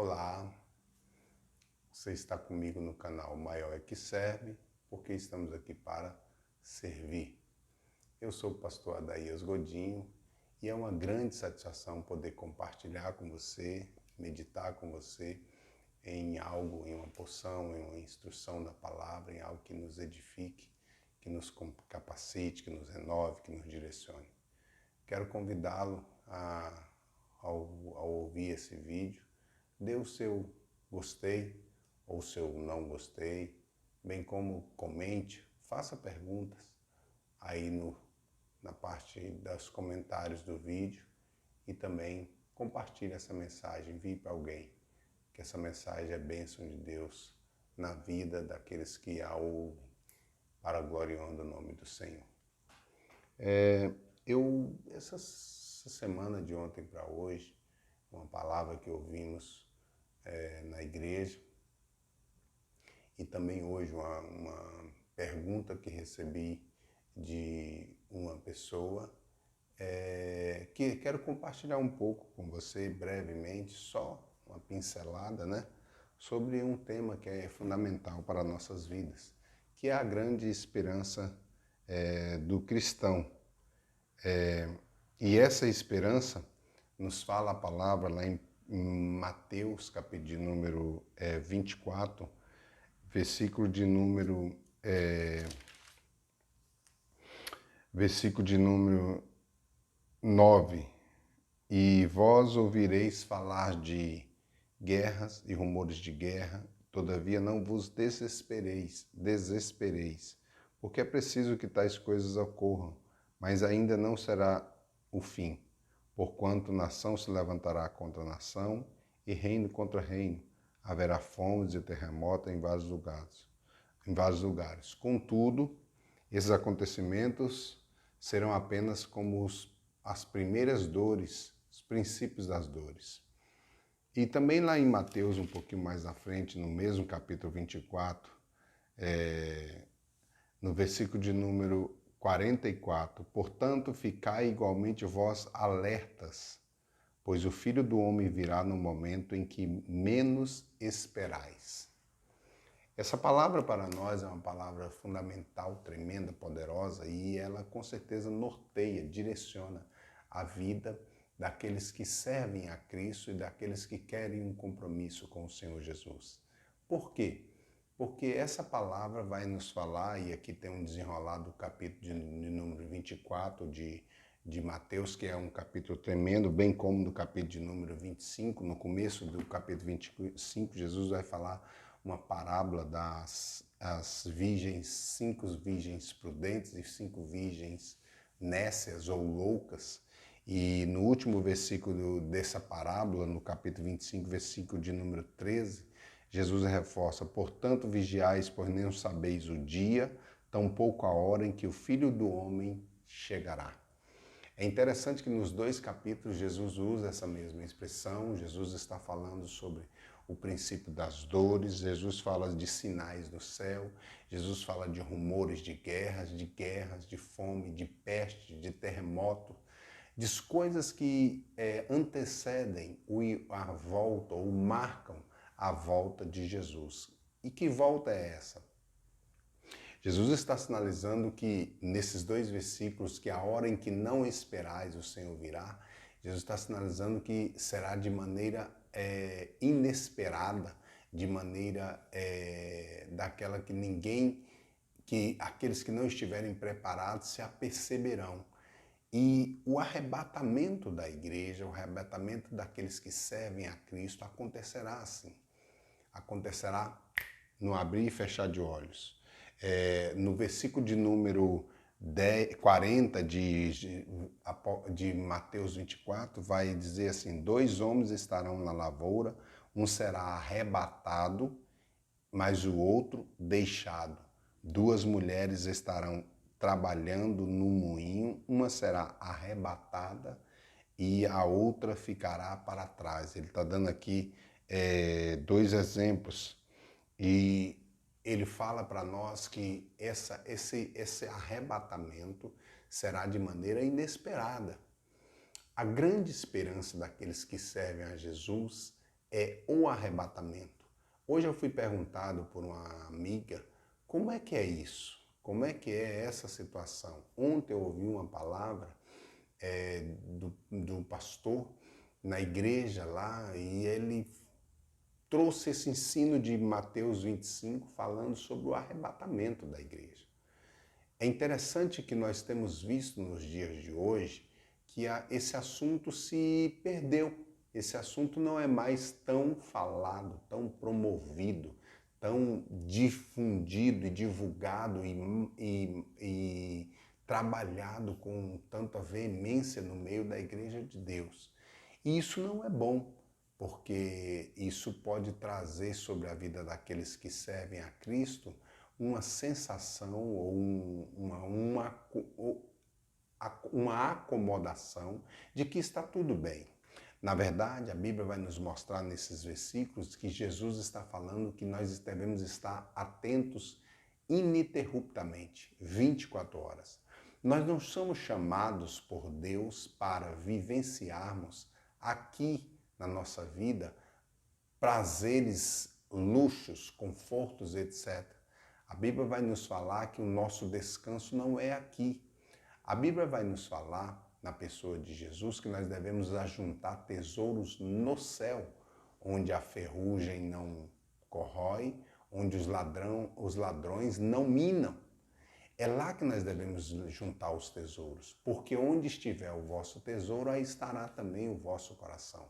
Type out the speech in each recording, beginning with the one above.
Olá, você está comigo no canal Maior é que Serve, porque estamos aqui para servir. Eu sou o pastor Adaías Godinho e é uma grande satisfação poder compartilhar com você, meditar com você em algo, em uma porção, em uma instrução da palavra, em algo que nos edifique, que nos capacite, que nos renove, que nos direcione. Quero convidá-lo ao ouvir esse vídeo, dê o seu gostei ou o seu não gostei, bem como comente, faça perguntas aí na parte dos comentários do vídeo e também compartilhe essa mensagem, envie para alguém, que essa mensagem é bênção de Deus na vida daqueles que a ouvem, para a glória e honra do nome do Senhor. Essa semana de ontem para hoje, uma palavra que ouvimos na igreja e também hoje uma pergunta que recebi de uma pessoa que quero compartilhar um pouco com você brevemente, só uma pincelada, né, sobre um tema que é fundamental para nossas vidas, que é a grande esperança do cristão. E essa esperança nos fala a palavra lá em Mateus, capítulo de número 24, versículo de número 9. E vós ouvireis falar de guerras e rumores de guerra, todavia não vos desespereis, porque é preciso que tais coisas ocorram, mas ainda não será o fim, porquanto nação se levantará contra nação e reino contra reino, haverá fomes e terremotos em vários lugares. Contudo, esses acontecimentos serão apenas como as primeiras dores, os princípios das dores. E também lá em Mateus, um pouquinho mais à frente, no mesmo capítulo 24, no versículo de número 44, portanto, ficai igualmente vós alertas, pois o Filho do Homem virá no momento em que menos esperais. Essa palavra para nós é uma palavra fundamental, tremenda, poderosa, e ela com certeza norteia, direciona a vida daqueles que servem a Cristo e daqueles que querem um compromisso com o Senhor Jesus. Por quê? Porque essa palavra vai nos falar, e aqui tem um desenrolar do capítulo de número 24 de Mateus, que é um capítulo tremendo, bem como do capítulo de número 25. No começo do capítulo 25, Jesus vai falar uma parábola das virgens, 5 virgens prudentes e 5 virgens nécias ou loucas. E no último versículo dessa parábola, no capítulo 25, versículo de número 13, Jesus reforça: portanto, vigiais, pois nem sabeis o dia, tampouco a hora em que o Filho do Homem chegará. É interessante que nos 2 capítulos Jesus usa essa mesma expressão. Jesus está falando sobre o princípio das dores, Jesus fala de sinais no céu, Jesus fala de rumores de guerras, de fome, de peste, de terremoto, de coisas que antecedem a volta ou marcam a volta de Jesus. E que volta é essa? Jesus está sinalizando que nesses 2 versículos, que a hora em que não esperais o Senhor virá, Jesus está sinalizando que será de maneira inesperada, de maneira daquela que aqueles que não estiverem preparados se aperceberão. E o arrebatamento da igreja, o arrebatamento daqueles que servem a Cristo acontecerá assim. Acontecerá no abrir e fechar de olhos. No versículo de número 40 de Mateus 24, vai dizer assim: 2 homens estarão na lavoura, um será arrebatado, mas o outro deixado. 2 mulheres estarão trabalhando no moinho, uma será arrebatada e a outra ficará para trás. Ele está dando aqui 2 exemplos e ele fala para nós que esse arrebatamento será de maneira inesperada. A grande esperança daqueles que servem a Jesus é o arrebatamento. Hoje eu fui perguntado por uma amiga como é que é isso, como é que é essa situação. Ontem eu ouvi uma palavra do pastor na igreja lá e ele trouxe esse ensino de Mateus 25 falando sobre o arrebatamento da igreja. É interessante que nós temos visto nos dias de hoje que esse assunto se perdeu. Esse assunto não é mais tão falado, tão promovido, tão difundido e divulgado e trabalhado com tanta veemência no meio da Igreja de Deus. E isso não é bom, porque isso pode trazer sobre a vida daqueles que servem a Cristo uma sensação ou uma acomodação de que está tudo bem. Na verdade, a Bíblia vai nos mostrar nesses versículos que Jesus está falando que nós devemos estar atentos ininterruptamente, 24 horas. Nós não somos chamados por Deus para vivenciarmos aqui na nossa vida prazeres, luxos, confortos, etc. A Bíblia vai nos falar que o nosso descanso não é aqui. A Bíblia vai nos falar, na pessoa de Jesus, que nós devemos ajuntar tesouros no céu, onde a ferrugem não corrói, onde os ladrões não minam. É lá que nós devemos juntar os tesouros, porque onde estiver o vosso tesouro, aí estará também o vosso coração.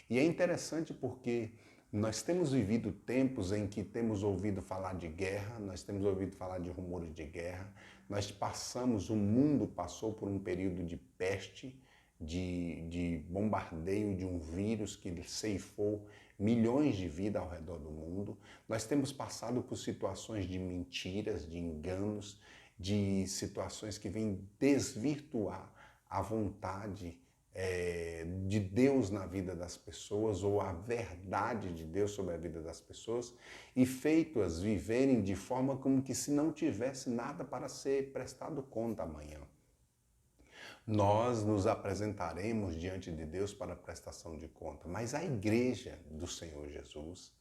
E é interessante porque nós temos vivido tempos em que temos ouvido falar de guerra, nós temos ouvido falar de rumores de guerra, o mundo passou por um período de peste, de bombardeio de um vírus que ceifou milhões de vidas ao redor do mundo. Nós temos passado por situações de mentiras, de enganos, de situações que vêm desvirtuar a vontade de Deus na vida das pessoas ou a verdade de Deus sobre a vida das pessoas e feito-as viverem de forma como que se não tivesse nada para ser prestado conta amanhã. Nós nos apresentaremos diante de Deus para prestação de conta, mas a igreja do Senhor Jesus,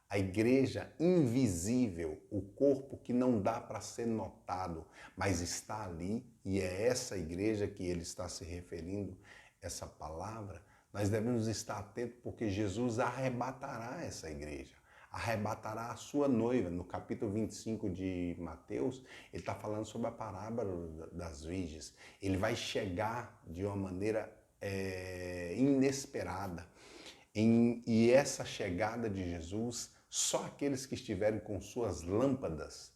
a igreja invisível, o corpo que não dá para ser notado, mas está ali, e é essa igreja que ele está se referindo, essa palavra, nós devemos estar atentos porque Jesus arrebatará essa igreja, arrebatará a sua noiva. No capítulo 25 de Mateus, ele está falando sobre a parábola das virgens. Ele vai chegar de uma maneira inesperada. E essa chegada de Jesus, só aqueles que estiverem com suas lâmpadas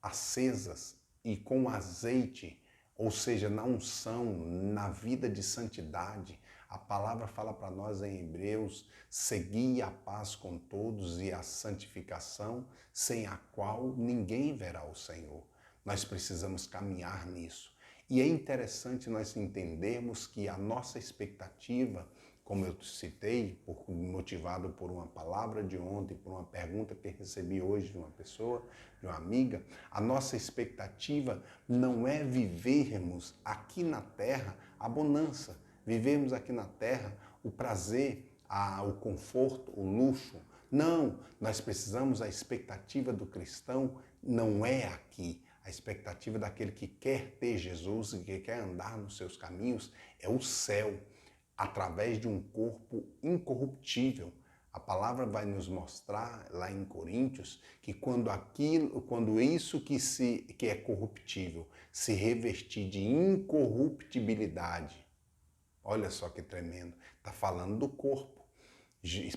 acesas e com azeite, ou seja, na unção, na vida de santidade. A palavra fala para nós em Hebreus: segui a paz com todos e a santificação, sem a qual ninguém verá o Senhor. Nós precisamos caminhar nisso. E é interessante nós entendermos que a nossa expectativa, como eu citei, motivado por uma palavra de ontem, por uma pergunta que recebi hoje de uma pessoa, de uma amiga, a nossa expectativa não é vivermos aqui na terra a bonança, vivermos aqui na terra o prazer, o conforto, o luxo. Não, nós precisamos, a expectativa do cristão não é aqui. A expectativa daquele que quer ter Jesus e que quer andar nos seus caminhos é o céu, através de um corpo incorruptível. A palavra vai nos mostrar lá em Coríntios que quando isso que é corruptível se revestir de incorruptibilidade, olha só que tremendo, está falando do corpo.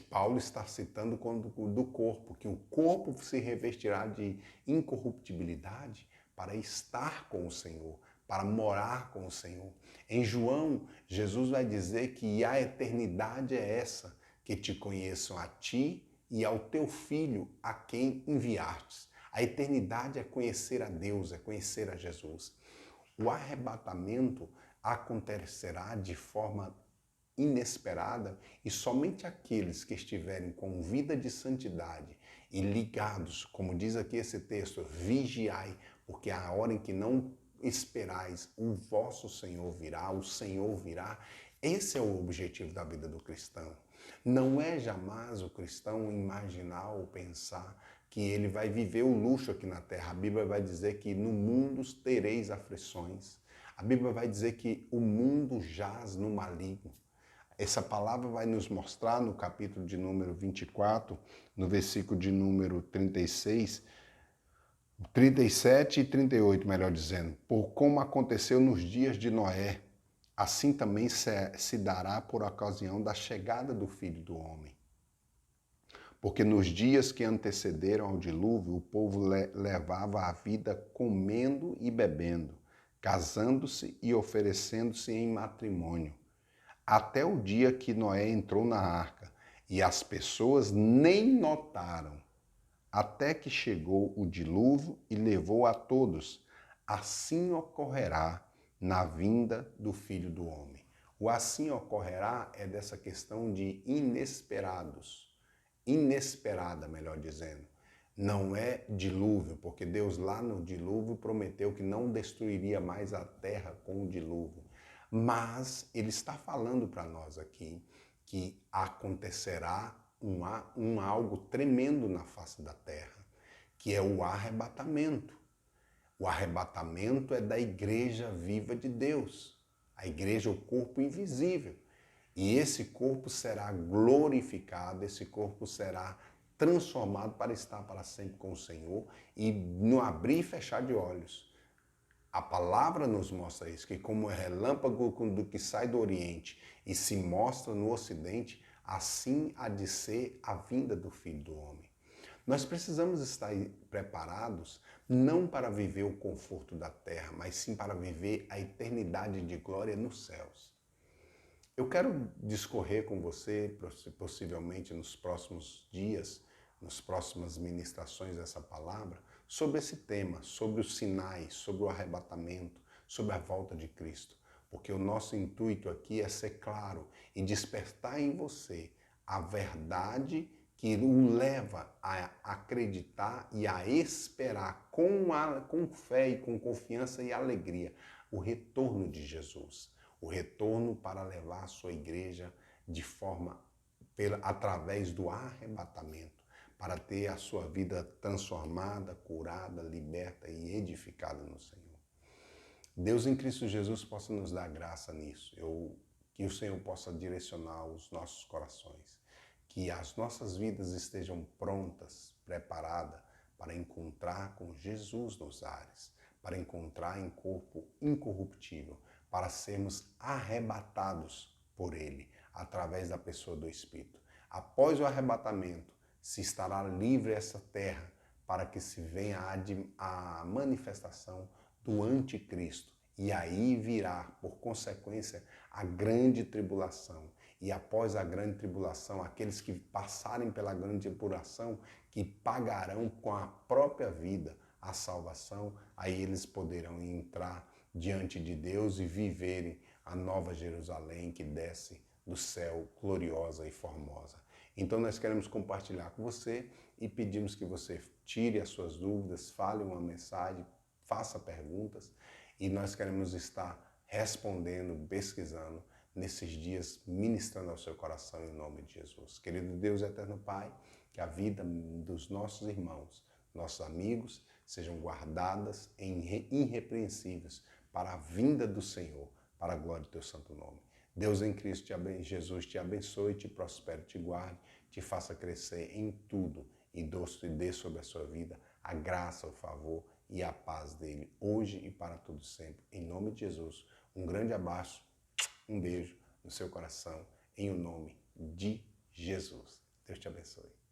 Paulo está citando do corpo, que o corpo se revestirá de incorruptibilidade para estar com o Senhor, para morar com o Senhor. Em João, Jesus vai dizer que a eternidade é essa, que te conheçam a ti e ao teu Filho, a quem enviastes. A eternidade é conhecer a Deus, é conhecer a Jesus. O arrebatamento acontecerá de forma inesperada e somente aqueles que estiverem com vida de santidade e ligados, como diz aqui esse texto, vigiai, porque a hora em que não esperais, o vosso Senhor virá, o Senhor virá, Esse é o objetivo da vida do cristão. Não é jamais o cristão imaginar ou pensar que ele vai viver o luxo aqui na terra. A Bíblia vai dizer que no mundo tereis aflições. A Bíblia vai dizer que o mundo jaz no maligno. Essa palavra vai nos mostrar no capítulo de número 24, no versículo de número 36, 37 e 38, melhor dizendo. Por como aconteceu nos dias de Noé, assim também se dará por ocasião da chegada do Filho do Homem. Porque nos dias que antecederam ao dilúvio, o povo levava a vida comendo e bebendo, casando-se e oferecendo-se em matrimônio, até o dia que Noé entrou na arca, e as pessoas nem notaram, até que chegou o dilúvio e levou a todos. Assim ocorrerá na vinda do Filho do Homem. O assim ocorrerá é dessa questão de inesperados. Inesperada, melhor dizendo. Não é dilúvio, porque Deus lá no dilúvio prometeu que não destruiria mais a terra com o dilúvio. Mas Ele está falando para nós aqui que acontecerá algo tremendo na face da terra, que é o arrebatamento. O arrebatamento é da igreja viva de Deus. A igreja é o corpo invisível. E esse corpo será glorificado, esse corpo será transformado para estar para sempre com o Senhor e no abrir e fechar de olhos. A palavra nos mostra isso, que como é relâmpago do que sai do Oriente e se mostra no Ocidente, assim há de ser a vinda do Filho do Homem. Nós precisamos estar preparados não para viver o conforto da terra, mas sim para viver a eternidade de glória nos céus. Eu quero discorrer com você, possivelmente nos próximos dias, nas próximas ministrações dessa palavra, sobre esse tema, sobre os sinais, sobre o arrebatamento, sobre a volta de Cristo. Porque o nosso intuito aqui é ser claro e despertar em você a verdade que o leva a acreditar e a esperar com fé e com confiança e alegria o retorno de Jesus. O retorno para levar a sua igreja de forma, através do arrebatamento, para ter a sua vida transformada, curada, liberta e edificada no Senhor. Deus em Cristo Jesus possa nos dar graça nisso. Que o Senhor possa direcionar os nossos corações. Que as nossas vidas estejam prontas, preparadas para encontrar com Jesus nos ares, para encontrar em corpo incorruptível, para sermos arrebatados por Ele, através da pessoa do Espírito. Após o arrebatamento, se estará livre essa terra para que se venha a manifestação do anticristo. E aí virá, por consequência, a grande tribulação. E após a grande tribulação, aqueles que passarem pela grande tribulação, que pagarão com a própria vida a salvação, aí eles poderão entrar diante de Deus e viverem a nova Jerusalém que desce do céu gloriosa e formosa. Então nós queremos compartilhar com você e pedimos que você tire as suas dúvidas, fale uma mensagem, faça perguntas e nós queremos estar respondendo, pesquisando nesses dias, ministrando ao seu coração em nome de Jesus. Querido Deus eterno Pai, que a vida dos nossos irmãos, nossos amigos, sejam guardadas irrepreensíveis para a vinda do Senhor, para a glória do teu santo nome. Deus em Cristo, Jesus te abençoe, te prospere, te guarde, te faça crescer em tudo e dê sobre a sua vida a graça, o favor e a paz dele, hoje e para todo sempre. Em nome de Jesus, um grande abraço, um beijo no seu coração, em o nome de Jesus. Deus te abençoe.